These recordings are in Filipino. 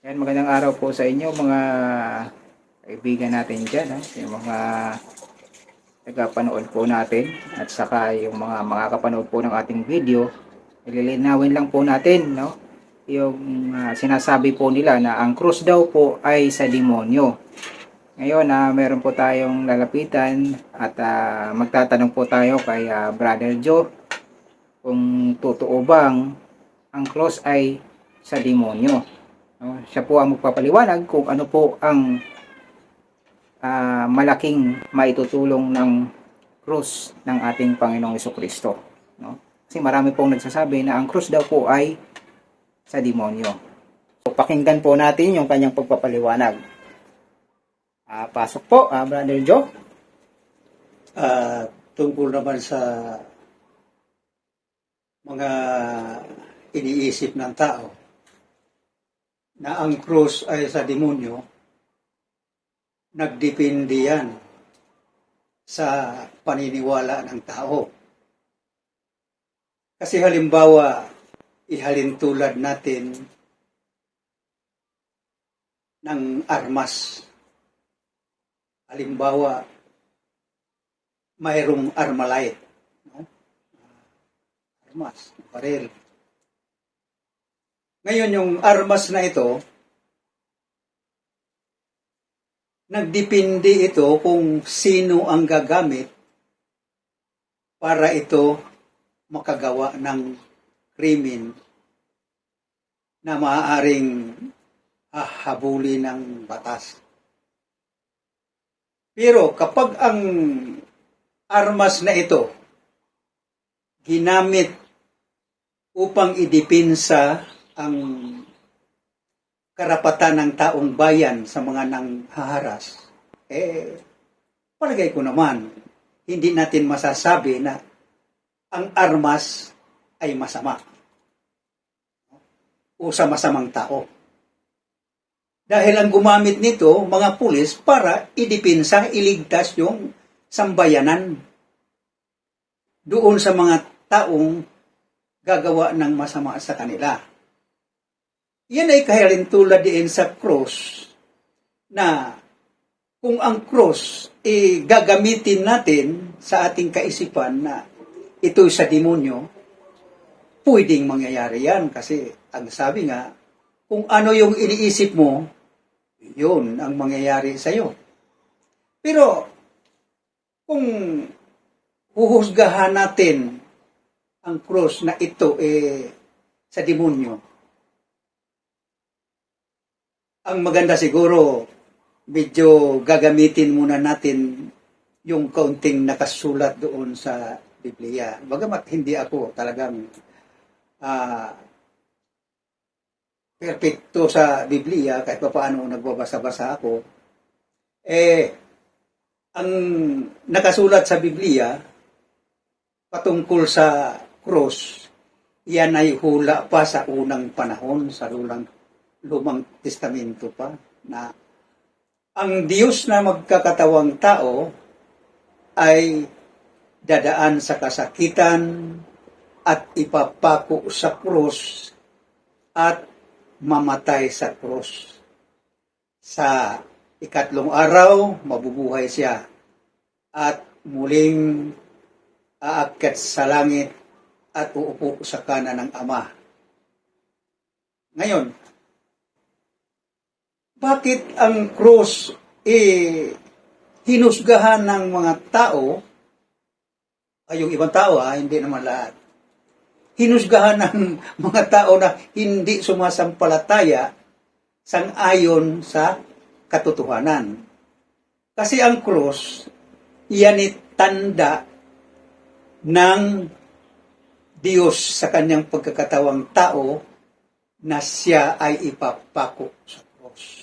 Yan, magandang araw po sa inyo mga kaibigan natin dyan, yung mga tagapanood po natin at saka yung mga makakapanood po ng ating video. Ililinawin lang po natin, no? Yung sinasabi po nila na ang krus daw po ay sa demonyo. Ngayon, meron po tayong lalapitan at magtatanong po tayo kay Brother Joe kung totoo bang ang krus ay sa demonyo. No? Siya po ang magpapaliwanag kung ano po ang malaking maitutulong ng krus ng ating Panginoong Jesucristo. No? Kasi marami pong nagsasabi na ang krus daw po ay sa demonyo. So, pakinggan po natin yung kanyang pagpapaliwanag. Pasok po, Brother Joe. Tungkol naman sa mga iniisip ng tao na ang krus ay sa demonyo, nagdepende yan sa paniniwala ng tao. Kasi halimbawa, ihalin tulad natin ng armas. Halimbawa, mayroong armalite, no? Armas, baril. Ngayon, yung armas na ito, nagdepende ito kung sino ang gagamit para ito makagawa ng krimen na maaaring hahabulin ng batas. Pero kapag ang armas na ito ginamit upang idepensa ang karapatan ng taong bayan sa mga nanghaharas, palagay ko naman, hindi natin masasabi na ang armas ay masama o sa masamang tao. Dahil ang gumamit nito, mga pulis, para idepensa, iligtas yung sambayanan doon sa mga taong gagawa ng masama sa kanila. Yan ay kahalintulad din sa cross, na kung ang cross gagamitin natin sa ating kaisipan na ito sa demonyo, pwedeng mangyayari yan. Kasi ang sabi nga, kung ano yung iniisip mo, yun ang mangyayari sa iyo. Pero kung huhusgahan natin ang cross na ito sa demonyo, ang maganda siguro, medyo gagamitin muna natin yung kaunting nakasulat doon sa Biblia. Bagamat hindi ako talagang perfecto sa Biblia, kahit pa paano nagbabasa-basa ako, ang nakasulat sa Biblia patungkol sa cross, yan ay hula pa sa unang panahon, sa Lumang Testamento pa, na ang Diyos na magkakatawang tao ay dadaan sa kasakitan at ipapako sa krus at mamatay sa krus. Sa ikatlong araw, mabubuhay siya at muling aakyat sa langit at uupo sa kanan ng Ama. Ngayon, bakit ang krus hinusgahan ng mga tao, ay yung ibang tao hindi naman lahat, hinusgahan ng mga tao na hindi sumasampalataya sang-ayon sa katotohanan? Kasi ang krus, yan tanda ng Diyos sa kanyang pagkakatawang tao na siya ay ipapako sa krus.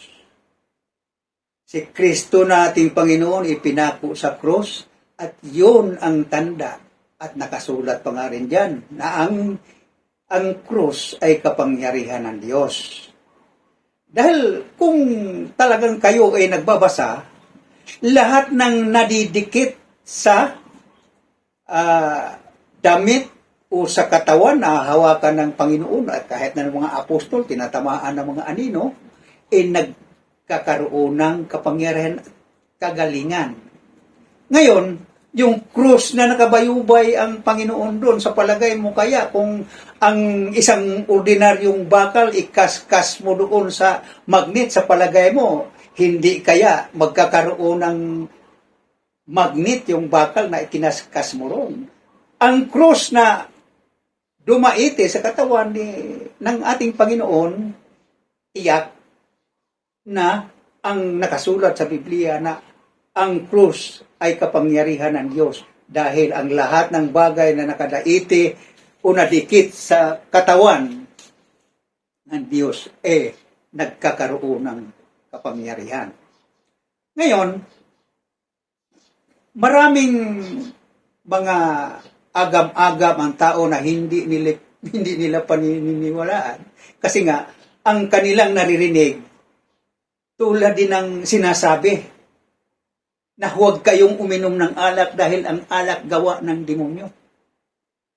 Si Kristo na ating Panginoon ipinako sa krus, at yun ang tanda, at nakasulat pa nga rin dyan, na ang krus ay kapangyarihan ng Diyos. Dahil kung talagang kayo ay nagbabasa, lahat ng nadidikit sa damit o sa katawan na hawakan ng Panginoon, at kahit na ng mga apostol, tinatamaan ng mga anino, nagkakaroon ng kapangyarihan at kagalingan. Ngayon, yung krus na nakabayubay ang Panginoon doon, sa palagay mo kaya kung ang isang ordinaryong bakal ikas-kas mo doon sa magnet, sa palagay mo, hindi kaya magkakaroon ng magnet yung bakal na ikinaskas mo roon? Ang krus na dumaite sa katawan ng ating Panginoon, tiyak na ang nakasulat sa Biblia na ang krus ay kapangyarihan ng Diyos dahil ang lahat ng bagay na nakadaiti o nadikit sa katawan ng Diyos nagkakaroon ng kapangyarihan. Ngayon, maraming mga agam-agam ang tao na hindi nila paniniwalaan kasi nga ang kanilang naririnig tulad din ng sinasabi na huwag kayong uminom ng alak dahil ang alak gawa ng demonyo.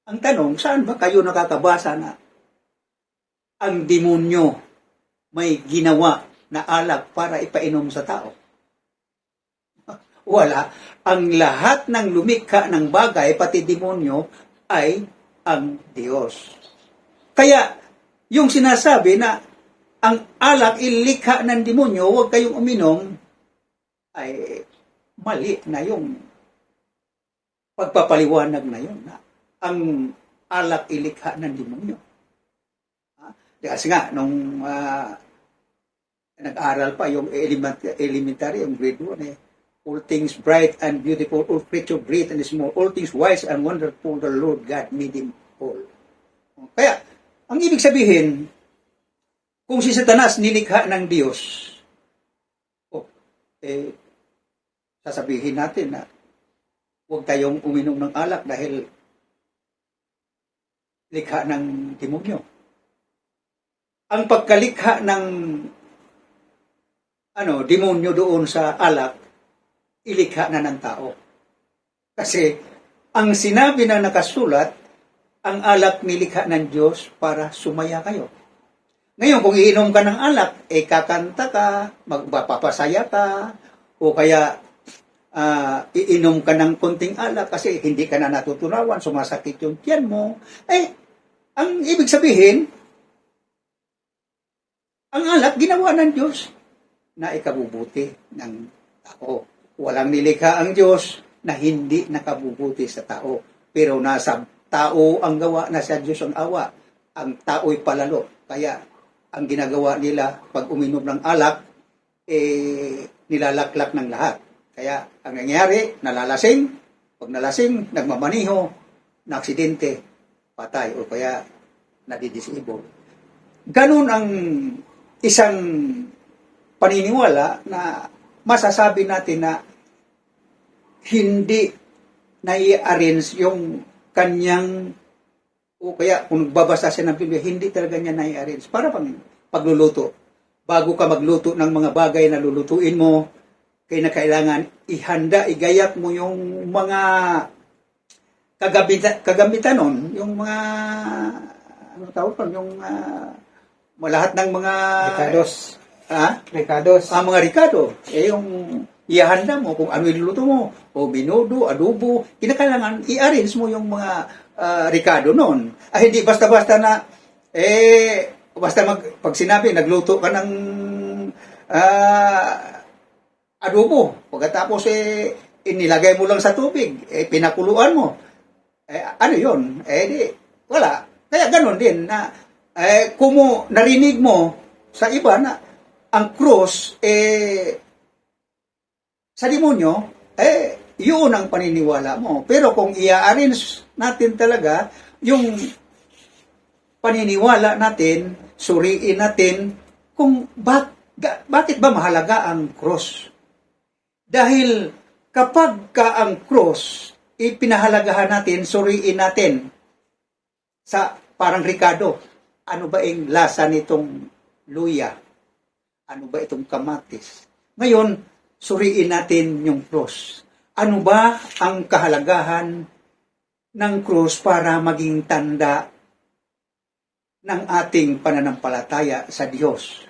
Ang tanong, saan ba kayo nakakabasa na ang demonyo may ginawa na alak para ipainom sa tao? Wala. Ang lahat ng lumikha ng bagay, pati demonyo, ay ang Diyos. Kaya, yung sinasabi na ang alak ilikha ng demonyo, huwag kayong uminom, ay mali na yung pagpapaliwanag na yun na ang alak ilikha ng demonyo. Kasi nga, nung nag-aral pa yung elementary, yung grade 1, all things bright and beautiful, all creature great and small, all things wise and wonderful, the Lord God made them all. Kaya, ang ibig sabihin, kung si Satanas nilikha ng Diyos, sasabihin natin na huwag tayong uminom ng alak dahil likha ng demonyo. Ang pagkalikha ng demonyo doon sa alak, ilikha na ng tao. Kasi ang sinabi na nakasulat, ang alak nilikha ng Diyos para sumaya kayo. Ngayon, kung iinom ka ng alak, kakanta ka, magpapasaya ka, o kaya iinom ka ng konting alak kasi hindi ka na natutunawan, sumasakit yung tiyan mo, ang ibig sabihin, ang alak ginawa ng Diyos na ikabubuti ng tao. Walang nilikha ang Diyos na hindi nakabubuti sa tao. Pero nasa tao ang gawa, nasa Diyos ang awa. Ang tao'y palalo. Kaya ang ginagawa nila pag uminom ng alak, nilalaklak ng lahat. Kaya ang nangyayari, nalalasing, pag nalasing, nagmamaniho, na aksidente, patay, o kaya nadidisable. Ganun ang isang paniniwala na masasabi natin na hindi nai-arrange yung kanyang, o kaya kung nagbabasa siya ng Biblia, hindi talaga niya nai-arrange. Para pang pagluluto. Bago ka magluto ng mga bagay na lulutuin mo, kaya na kailangan ihanda, igayat mo yung mga kagamitan nun, yung mga, yung lahat ng mga Ricardos. mga Ricardo. Yung ihanda mo kung ano iluluto mo, o binudo, adobo, kinakailangan i-arrange mo yung mga Ricardo nun. Hindi basta-basta na, pag sinabi, nagluto ka ng adobo. Pagkatapos inilagay mo lang sa tubig, pinakuluan mo. Ano yun? Wala. Kaya ganun din na kung narinig mo sa iba na ang cross sa demonyo, yun ang paniniwala mo. Pero kung i-arrange natin talaga yung paniniwala natin, suriin natin kung bakit ba mahalaga ang cross. Dahil kapag ang cross, ipinahalagahan natin, suriin natin sa parang Ricardo, ano ba ang lasa nitong luya? Ano ba itong kamatis? Ngayon, suriin natin yung cross. Ano ba ang kahalagahan ng cross para maging tanda ng ating pananampalataya sa Diyos?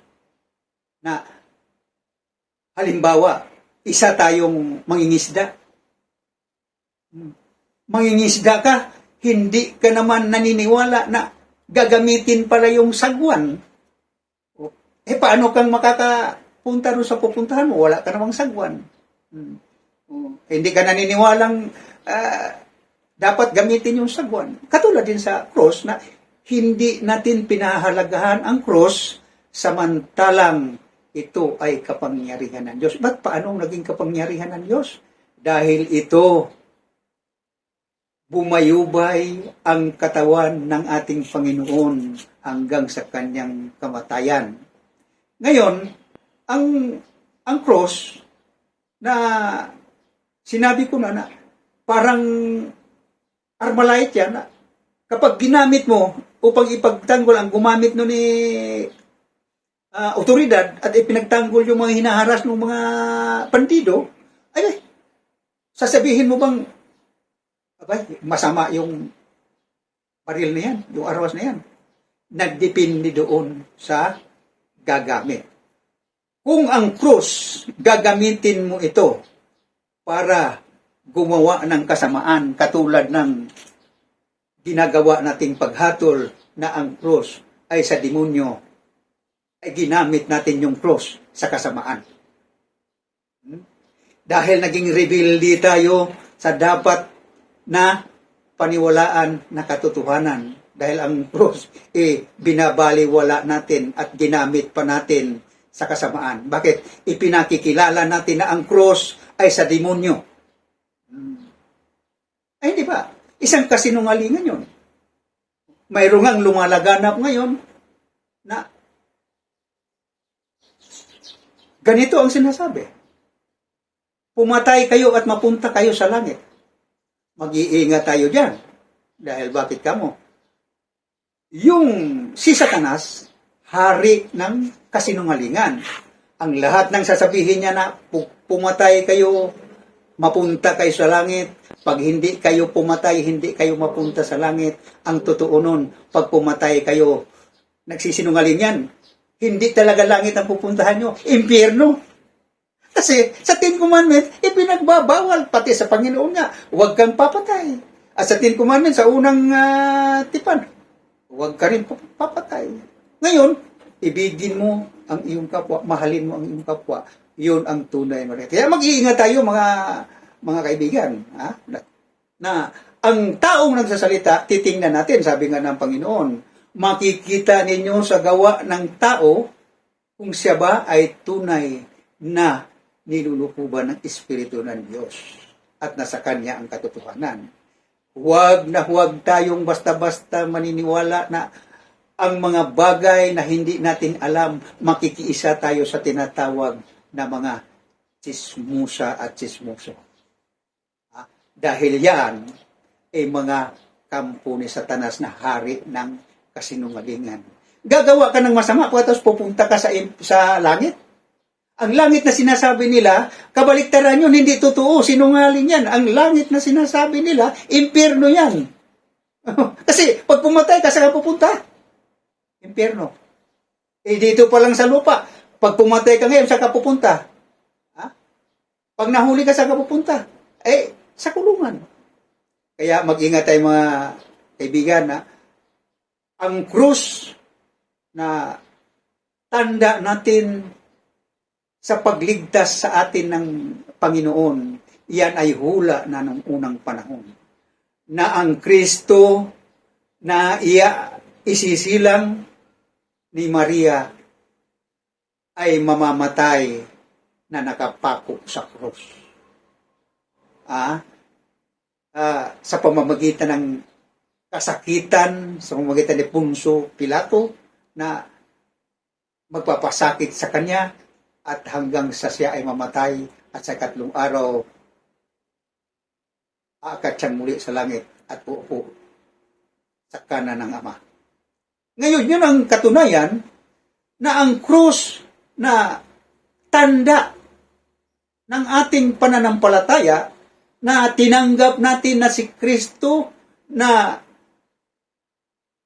na halimbawa, isa tayong mangingisda. Mangingisda ka, hindi ka naman naniniwala na gagamitin pala yung sagwan. Paano kang makakapunta doon sa pupuntahan mo? Wala ka namang sagwan. Hindi ka naniniwalang dapat gamitin yung sagwan. Katulad din sa cross na hindi natin pinahalagahan ang cross samantalang ito ay kapangyarihan ng Diyos. Ba't paano naging kapangyarihan ng Diyos? Dahil ito bumayubay ang katawan ng ating Panginoon hanggang sa kanyang kamatayan. Ngayon, ang cross na sinabi ko na parang Armalite yan, na kapag ginamit mo upang ipagtanggol, ang gumamit no ni otoridad at ipinagtanggol yung mga hinaharas ng mga bandido, ay, sasabihin mo bang masama yung baril na yan, yung armas na yan? Nagdepende doon sa gagamit. Kung ang cross, gagamitin mo ito para gumawa ng kasamaan katulad ng ginagawa nating paghatol na ang cross ay sa demonyo, ay ginamit natin yung cross sa kasamaan. Dahil naging rebelde tayo sa dapat na paniwalaan na katotohanan. Dahil ang cross, binabaliwala natin at ginamit pa natin sa kasamaan. Bakit? Ipinakikilala natin na ang cross ay sa demonyo. Ay, di ba? Isang kasinungalingan yun. Mayroong ang lumalaganap ngayon na ganito ang sinasabi. Pumatay kayo at mapunta kayo sa langit. Mag-iingat tayo dyan. Dahil bakit kamo? Yung si Satanas, hari ng kasinungalingan. Ang lahat ng sasabihin niya na pumatay kayo, mapunta kayo sa langit. Pag hindi kayo pumatay, hindi kayo mapunta sa langit. Ang totoo nun, pag pumatay kayo, nagsisinungaling yan. Hindi talaga langit ang pupuntahan nyo. Impyerno. Kasi sa Ten Commandments, ipinagbabawal pati sa Panginoon nga, huwag kang papatay. At sa Ten Commandments, sa unang tipan, huwag ka rin papatay. Ngayon, ibigin mo ang iyong kapwa, mahalin mo ang iyong kapwa. Yun ang tunay na. Kaya mag-iingat tayo mga kaibigan. Na ang taong nagsasalita, titingnan natin, sabi nga ng Panginoon, makikita ninyo sa gawa ng tao kung siya ba ay tunay na nilulukuban ng Espiritu ng Diyos at nasa Kanya ang katotohanan. Huwag tayong basta-basta maniniwala na ang mga bagay na hindi natin alam, makikiisa tayo sa tinatawag na mga tsismusa at tsismuso. Dahil yan ay mga kampo ni Satanas na hari ng kasinungalingan. Gagawa ka ng masama, tapos pupunta ka sa langit. Ang langit na sinasabi nila, kabaliktaran yun, hindi totoo, sinungaling yan. Ang langit na sinasabi nila, impyerno yan. Kasi pag pumatay ka, saan ka pupunta? Impyerno. Dito pa lang sa lupa, pag pumatay ka ngayon, saan ka pupunta? Pag nahuli ka, saan ka pupunta? Sa kulungan. Kaya mag-ingat tayo mga kaibigan na ang krus na tanda natin sa pagligtas sa atin ng Panginoon, yan ay hula na ng unang panahon. Na ang Kristo na isisilang ni Maria ay mamamatay na nakapako sa krus. Sa pamamagitan ng kasakitan, sa pamamagitan ni Punso Pilato, na magpapasakit sa kanya at hanggang sa siya ay mamatay at sa 3 araw aakyat siyang muli sa langit at uupo sa kanan ng Ama. Ngayon, yun ang katunayan na ang krus na tanda ng ating pananampalataya na tinanggap natin na si Kristo na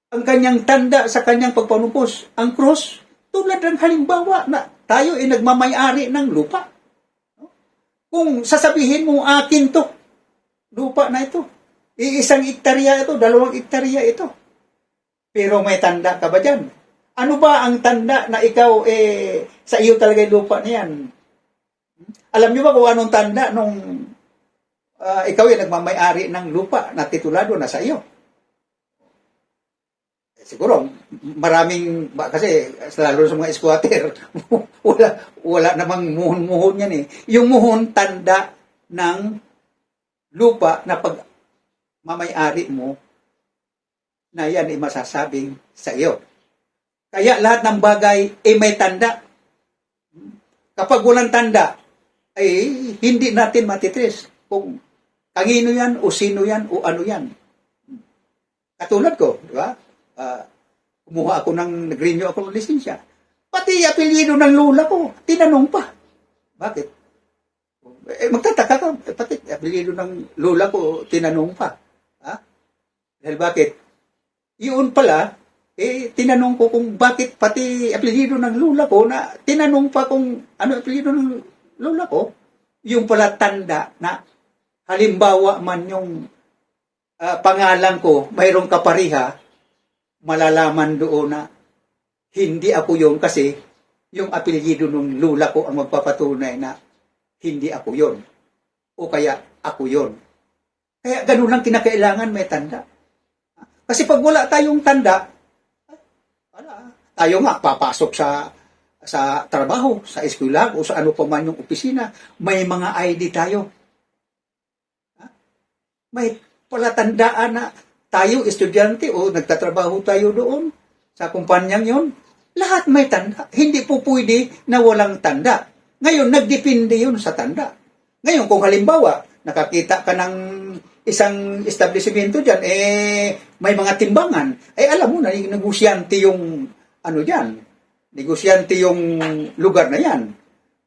ang kanyang tanda sa kanyang pagpanupos. Ang krus, tulad ng halimbawa na tayo ay nagmamay-ari ng lupa. Kung sasabihin mo, akin to, lupa na ito, iisang hektarya ito, 2 hektarya ito. Pero may tanda ka ba dyan? Ano ba ang tanda na ikaw, sa iyo talaga yung lupa na yan? Alam niyo ba kung anong tanda nung ikaw ay nagmamay-ari ng lupa na titulado na sa iyo? Siguro, maraming, kasi lalo sa mga squatter, wala namang muhon-muhon yan eh. Yung muhon, tanda ng lupa na pag mamay-ari mo, na yan ay masasabing sa iyo. Kaya lahat ng bagay ay may tanda. Kapag walang tanda, ay hindi natin matitrace kung kanino yan, o sino yan, o ano yan. Katulad ko, di ba? Kumuha ako nag-renew ako ng lisensya. Pati apelyido ng lula ko, tinanong pa. Bakit? Magtataka ka, pati apelyido ng lula ko, tinanong pa. Ha? Dahil bakit? Yun pala, tinanong ko kung bakit pati apelyido ng lula ko, na tinanong pa kung ano apelyido ng lula ko, yung pala tanda na halimbawa man yung pangalan ko, mayroong kapariha, malalaman doon na hindi ako yun kasi yung apelyido ng lula ko ang magpapatunay na hindi ako yun. O kaya ako yun. Kaya ganun lang kinakailangan may tanda. Kasi pag wala tayong tanda, tayo nga papasok sa trabaho, sa eskwela, o sa ano pa man yung opisina, may mga ID tayo. May palatandaan na tayo, estudyante, o nagtatrabaho tayo doon, sa kumpanyang yon, lahat may tanda. Hindi po pwede na walang tanda. Ngayon, nagdepende yun sa tanda. Ngayon, kung halimbawa, nakakita ka ng isang establishmento dyan, may mga timbangan, alam mo na, negosyante yung, negosyante yung lugar na yan.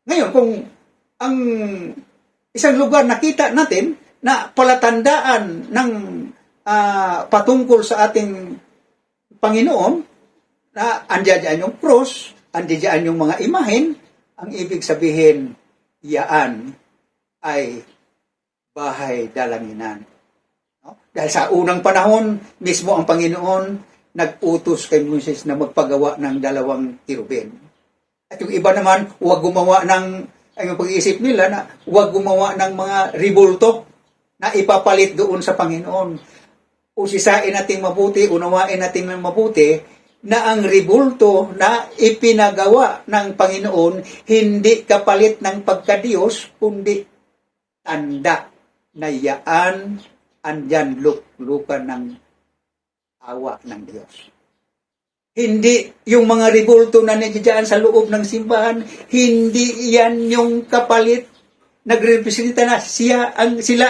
Ngayon, kung ang isang lugar nakita natin, na palatandaan ng patungkol sa ating Panginoon, na andiyan yung cross, andiyan yung mga imahen, ang ibig sabihin, yaan ay bahay dalanginan. No? Dahil sa unang panahon, mismo ang Panginoon nag-utos kay Moises na magpagawa ng 2 kirubin. At yung iba naman, huwag gumawa ng, ang pag-iisip nila na huwag gumawa ng mga ribulto na ipapalit doon sa Panginoon. Usisain natin mabuti, unawain natin mabuti, na ang ribulto na ipinagawa ng Panginoon, hindi kapalit ng pagkadiyos, kundi tanda na yaan andyan luklukan ng awa ng Diyos. Hindi yung mga ribulto na nandiyan sa loob ng simbahan, hindi yan yung kapalit. Nagrepresenta na sila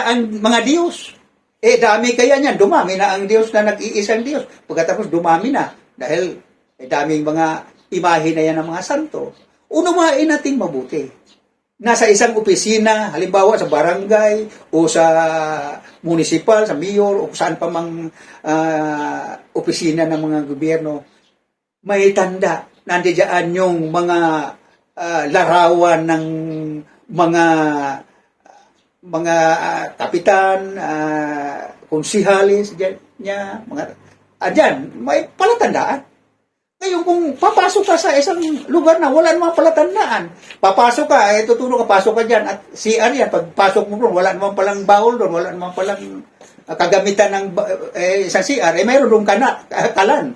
ang mga Diyos. Dami kaya niyan, dumami na ang Diyos na nag-iisang Diyos. Pagkatapos dumami na, dahil daming mga imahe na yan ng mga santo. Unawain natin mabuti. Nasa isang opisina, halimbawa sa barangay, o sa municipal, sa mayor, o saan pa mang opisina ng mga gobyerno, may tanda. Nandiyan yung mga larawan ng mga kapitan, konsihalis niya, dyan, may palatandaan. Ngayon, kung papasok ka sa isang lugar na wala namang palatandaan, papasok ka, tuturo ka, pasok ka dyan, at CR yan, pagpasok mo doon, wala namang palang bawol doon, wala namang palang kagamitan ng isang CR, mayroon doon kalan.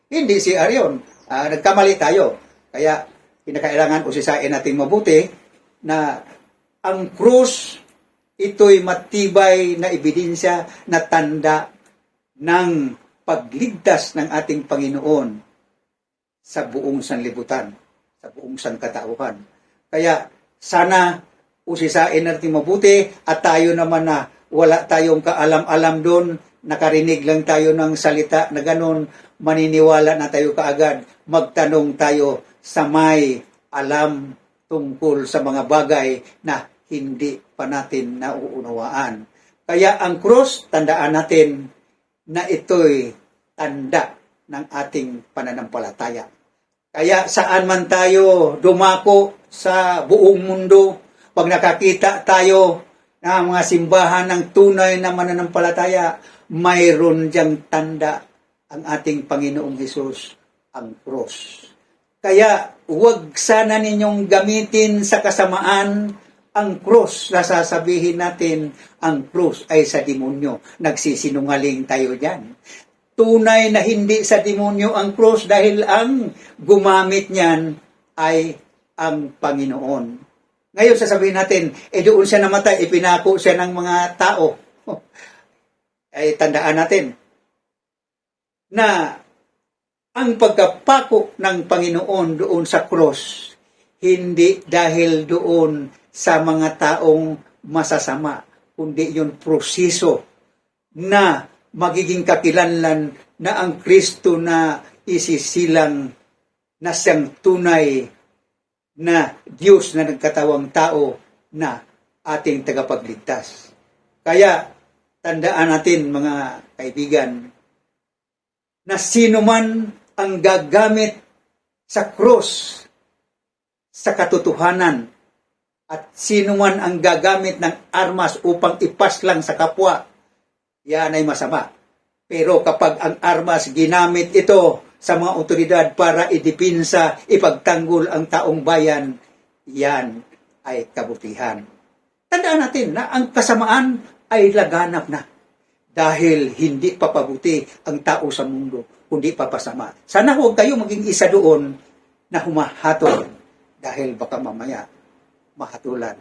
Hindi CR yun. Nagkamali tayo. Kaya, kinakailangan usisain natin mabuti na ang krus, ito'y matibay na ebidensya na tanda ng pagligtas ng ating Panginoon sa buong sanlibutan, sa buong sangkatauhan. Kaya sana usisain natin mabuti at tayo naman na wala tayong kaalam-alam doon, nakarinig lang tayo ng salita na ganon, maniniwala na tayo kaagad, magtanong tayo sa may alam tungkol sa mga bagay na hindi pa natin nauunawaan. Kaya ang cross, tandaan natin na ito'y tanda ng ating pananampalataya. Kaya saan man tayo dumako sa buong mundo, pag nakakita tayo ng mga simbahan ng tunay na mananampalataya, mayroon diyang tanda ang ating Panginoong Hesus, ang cross. Kaya huwag sana ninyong gamitin sa kasamaan ang cross na sasabihin natin ang cross ay sa demonyo. Nagsisinungaling tayo dyan. Tunay na hindi sa demonyo ang cross dahil ang gumamit niyan ay ang Panginoon. Ngayon sasabihin natin, doon siya namatay, ipinako siya ng mga tao. Ay tandaan natin na ang pagkapako ng Panginoon doon sa cross, hindi dahil doon sa mga taong masasama, kundi yung proseso na magiging kakilanlan na ang Kristo na isisilang na siyang tunay na Diyos na nagkatawang tao na ating tagapagligtas. Kaya tandaan natin mga kaibigan na sino man ang gagamit sa cross sa katotohanan at sino man ang gagamit ng armas upang ipaslang sa kapwa, yan ay masama. Pero kapag ang armas ginamit ito sa mga otoridad para idipinsa, ipagtanggol ang taong bayan, yan ay kabutihan. Tandaan natin na ang kasamaan ay laganap na dahil hindi papabuti ang tao sa mundo, kundi papasama. Sana huwag kayo maging isa doon na humahatol dahil baka mamaya mahatulan.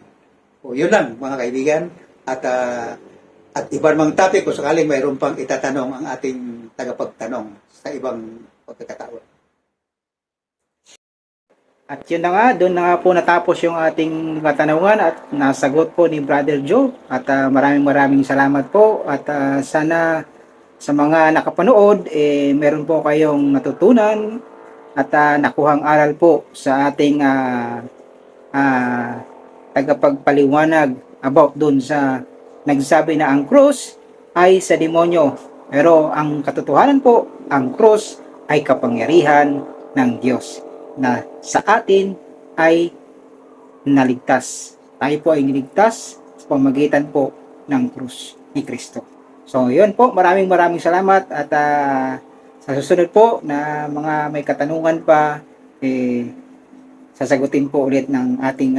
O yun lang mga kaibigan, at iba namang topic kung sakaling mayroon pang itatanong ang ating tagapagtanong sa ibang pagkakataon. At yun na nga, doon na nga po natapos yung ating katanungan at nasagot po ni Brother Joe. At maraming salamat po. At sana sa mga nakapanood, meron po kayong natutunan at nakuhang aral po sa ating tagapagpaliwanag about doon sa nagsabi na ang cross ay sa demonyo. Pero ang katotohanan po, ang cross ay kapangyarihan ng Diyos na sa atin ay naligtas. Tayo po ay niligtas sa pamamagitan po ng krus ni Kristo. So, yun po. Maraming salamat at sa susunod po na mga may katanungan pa, sasagutin po ulit ng ating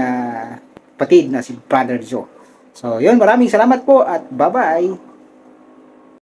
kapatid na si Brother Joe. So, yun. Maraming salamat po at bye-bye.